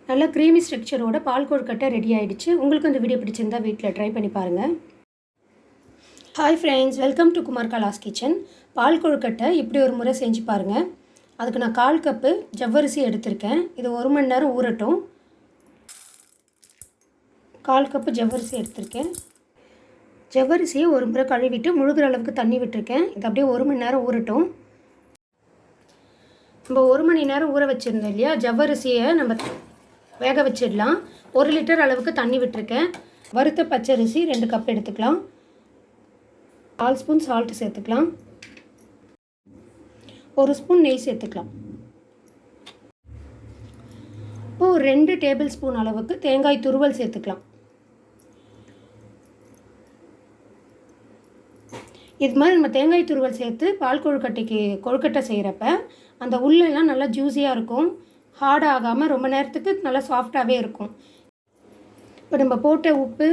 நல்லா க்ரீமி ஸ்ட்ரக்சரோட பால் கொழுக்கட்டை ரெடி ஆகிடுச்சு. உங்களுக்கு இந்த வீடியோ பிடிச்சிருந்தா வீட்டில் ட்ரை பண்ணி பாருங்கள். Hi friends, welcome to Kumar Kala's kitchen. பால் கொழுக்கட்டை இப்படி ஒரு முறை செஞ்சு பாருங்கள். அதுக்கு நான் 1/4 கப்பு ஜவ்வரிசி எடுத்திருக்கேன். இது 1 மணி நேரம் ஊறட்டும். 1/4 கப்பு ஜவ்வரிசி எடுத்திருக்கேன். ஜவ்வரிசியை ஒரு முறை கழுவிட்டு முழுகிற அளவுக்கு தண்ணி விட்டுருக்கேன். இது அப்படியே 1 மணி நேரம் ஊறட்டும். நம்ம 1 மணி நேரம் ஊற வச்சுருந்தோம் இல்லையா, ஜவ்வரிசியை நம்ம வேக வச்சிடலாம். 1 லிட்டர் அளவுக்கு தண்ணி விட்டுருக்கேன். வறுத்த பச்சரிசி 2 கப் எடுத்துக்கலாம். 1/4 ஸ்பூன் சால்ட்டு சேர்த்துக்கலாம். 1 ஸ்பூன் நெய் சேர்த்துக்கலாம். இப்போது 2 டேபிள் ஸ்பூன் அளவுக்கு தேங்காய் துருவல் சேர்த்துக்கலாம். இது மாதிரி நம்ம தேங்காய் துருவல் சேர்த்து பால் கொழுக்கட்டை செய்கிறப்ப அந்த உள்ளெல்லாம் நல்லா ஜூஸியாக இருக்கும். ஹார்ட் ஆகாமல் ரொம்ப நேரத்துக்கு நல்லா சாஃப்டாகவே இருக்கும். இப்போ நம்ம போட்ட உப்பு,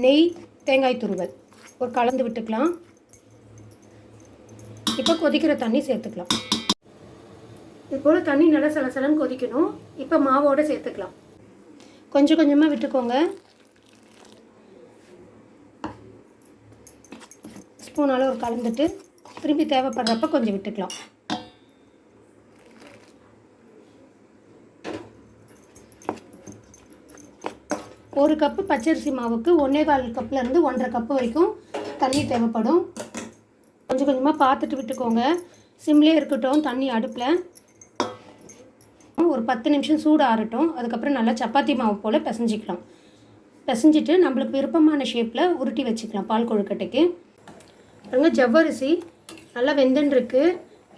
நெய், தேங்காய் துருவல் ஒரு கலந்து விட்டுக்கலாம். இப்போ கொதிக்கிற தண்ணி சேர்த்துக்கலாம். இது போல் தண்ணி நல்லா சலசலன்னு கொதிக்கணும். இப்போ மாவோடு சேர்த்துக்கலாம். கொஞ்சம் கொஞ்சமாக விட்டுக்கோங்க. ஸ்பூனால் ஒரு கலந்துட்டு திரும்பி தேவைப்படுறப்ப கொஞ்சம் விட்டுக்கலாம். ஒரு கப்பு பச்சரிசி மாவுக்கு 1/4 கப்லேருந்து 1.5 கப்பு வரைக்கும் தண்ணி தேவைப்படும். கொஞ்சம் கொஞ்சமாக பார்த்துட்டு விட்டுக்கோங்க. சிம்லேயே இருக்கட்டும் தண்ணி அடுப்பில். ஒரு 10 நிமிஷம் சூடு ஆறட்டும். அதுக்கப்புறம் நல்லா சப்பாத்தி மாவு போல் பிசைஞ்சிக்கலாம். பிசைஞ்சிட்டு நம்மளுக்கு விருப்பமான ஷேப்பில் உருட்டி வச்சுக்கலாம் பால் கொழுக்கட்டைக்கு. பாருங்க, ஜவ்வரிசி நல்லா வெந்துருக்கு.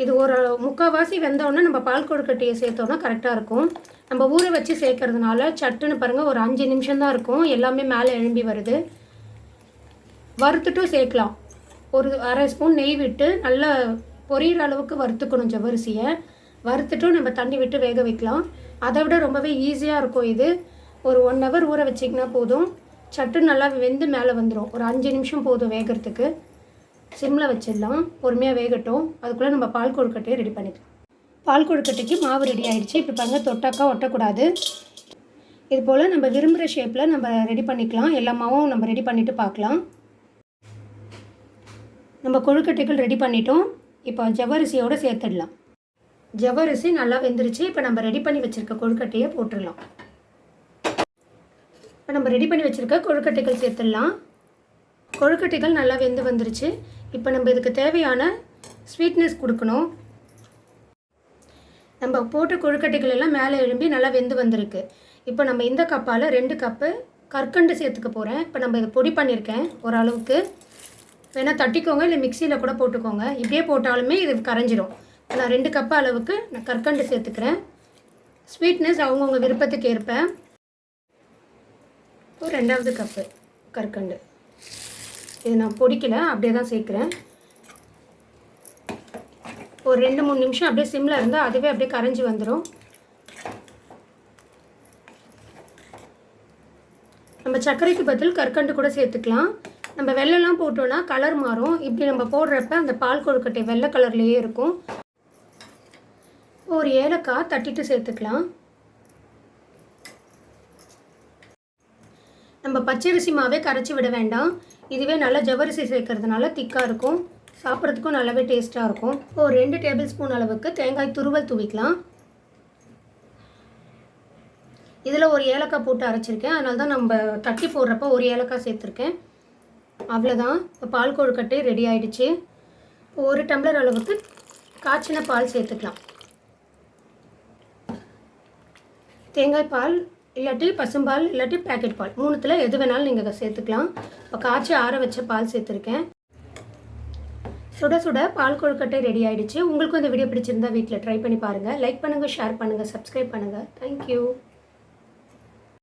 இது ஒரு 3/4 வெந்தோடனே நம்ம பால் கொழுக்கட்டையை சேர்த்தோன்னா கரெக்டாக இருக்கும். நம்ம ஊற வச்சு சேர்க்கறதுனால சட்டுன்னு பாருங்கள், ஒரு 5 நிமிஷம் தான் இருக்கும். எல்லாமே மேலே எழும்பி வருது. வறுத்துட்டும் சேர்க்கலாம். ஒரு 1/2 ஸ்பூன் நெய் விட்டு நல்லா பொரியிற அளவுக்கு வறுத்துக்கணும் ஜவ்வரிசியை. வறுத்துட்டும் நம்ம தண்ணி விட்டு வேக வைக்கலாம். அதை விட ரொம்பவே ஈஸியாக இருக்கும் இது. ஒரு 1 ஹவர் ஊற வச்சிங்கன்னா போதும். சட்டுன்னு நல்லா வெந்து மேலே வந்துடும். ஒரு 5 நிமிஷம் போதும் வேகிறதுக்கு. சிம்மில் வச்சிடலாம். பொறுமையாக வேகட்டும். அதுக்குள்ளே நம்ம பால் கொழுக்கட்டையை ரெடி பண்ணிக்கலாம். பால் கொழுக்கட்டைக்கு மாவு ரெடி ஆகிடுச்சு. இப்போ பாருங்கள், தொட்டாக்கா ஒட்டக்கூடாது. இது போல் நம்ம விரும்புகிற ஷேப்பில் நம்ம ரெடி பண்ணிக்கலாம். எல்லா மாவும் நம்ம ரெடி பண்ணிவிட்டு பார்க்கலாம். நம்ம கொழுக்கட்டைகள் ரெடி பண்ணிட்டோம். இப்போ ஜவ்வரிசியோடு சேர்த்துடலாம். ஜவ்வரிசி நல்லா வெந்துருச்சு. இப்போ நம்ம ரெடி பண்ணி வச்சுருக்க கொழுக்கட்டையை போட்டுடலாம். இப்போ நம்ம ரெடி பண்ணி வச்சுருக்க கொழுக்கட்டைகள் சேர்த்துடலாம். கொழுக்கட்டைகள் நல்லா வெந்து வந்துருச்சு. இப்போ நம்ம இதுக்கு தேவையான ஸ்வீட்னஸ் கொடுக்கணும். நம்ம போட்ட கொழுக்கட்டைகள் எல்லாம் மேலே எழும்பி நல்லா வெந்து வந்திருக்கு. இப்போ நம்ம இந்த கப்பால் 2 கப்பு கற்கண்டு சேர்த்துக்க போகிறேன். இப்போ நம்ம இதை பொடி பண்ணியிருக்கேன் ஓரளவுக்கு. வேணால் தட்டிக்கோங்க, இல்லை மிக்சியில் கூட போட்டுக்கோங்க. இப்படியே போட்டாலுமே இது கரைஞ்சிரும். நான் 2 கப்பு அளவுக்கு நான் கற்கண்டு சேர்த்துக்கிறேன். ஸ்வீட்னஸ் அவங்கவுங்க விருப்பத்துக்கு ஏற்பேன். இப்போ 2வது கப்பு கற்கண்டு. இது நான் பொடிக்கலை, அப்படியே தான் சேர்க்குறேன். ஒரு 2-3 நிமிஷம் அப்படியே சிம்மில் இருந்தால் அதுவே அப்படியே கரைஞ்சி வந்துடும். நம்ம சர்க்கரைக்கு பதில் கற்கண்டு கூட சேர்த்துக்கலாம். நம்ம வெல்லைலாம் போட்டோன்னா கலர் மாறும். இப்படி நம்ம போடுறப்ப அந்த பால் கொழுக்கட்டை வெள்ளை கலர்லேயே இருக்கும். ஒரு ஏலக்காய் தட்டிட்டு சேர்த்துக்கலாம். நம்ம பச்சரிசி மாவே கரைச்சி விட வேண்டாம். இதுவே நல்லா ஜவ்வரிசி சேர்க்கறதுனால திக்காக இருக்கும். சாப்பிட்றதுக்கும் நல்லாவே டேஸ்ட்டாக இருக்கும். ஒரு 2 டேபிள் ஸ்பூன் அளவுக்கு தேங்காய் துருவல் தூவிக்கலாம். இதில் ஒரு ஏலக்காய் போட்டு அரைச்சிருக்கேன். அதனால தான் நம்ம தட்டி போடுறப்ப ஒரு ஏலக்காய் சேர்த்துருக்கேன். அவ்வளோதான். இப்போ பால் கொழுக்கட்டை ரெடி ஆகிடுச்சு. 1 டம்ளர் அளவுக்கு காய்ச்சின பால் சேர்த்துக்கலாம். தேங்காய் பால் இல்லாட்டி பசும்பால் இல்லாட்டி பேக்கெட் பால் 3த்தில் எது வேணாலும் நீங்கள் சேர்த்துக்கலாம். இப்போ காய்ச்சி ஆற வச்ச பால் சேர்த்துருக்கேன். சுட சுட பால் கொழுக்கட்டை ரெடி ஆகிடுச்சு. உங்களுக்கும் இந்த வீடியோ பிடிச்சிருந்தா வீட்டில் ட்ரை பண்ணி பாருங்கள். லைக் பண்ணுங்கள், ஷேர் பண்ணுங்கள், சப்ஸ்கிரைப் பண்ணுங்கள். தேங்க்யூ.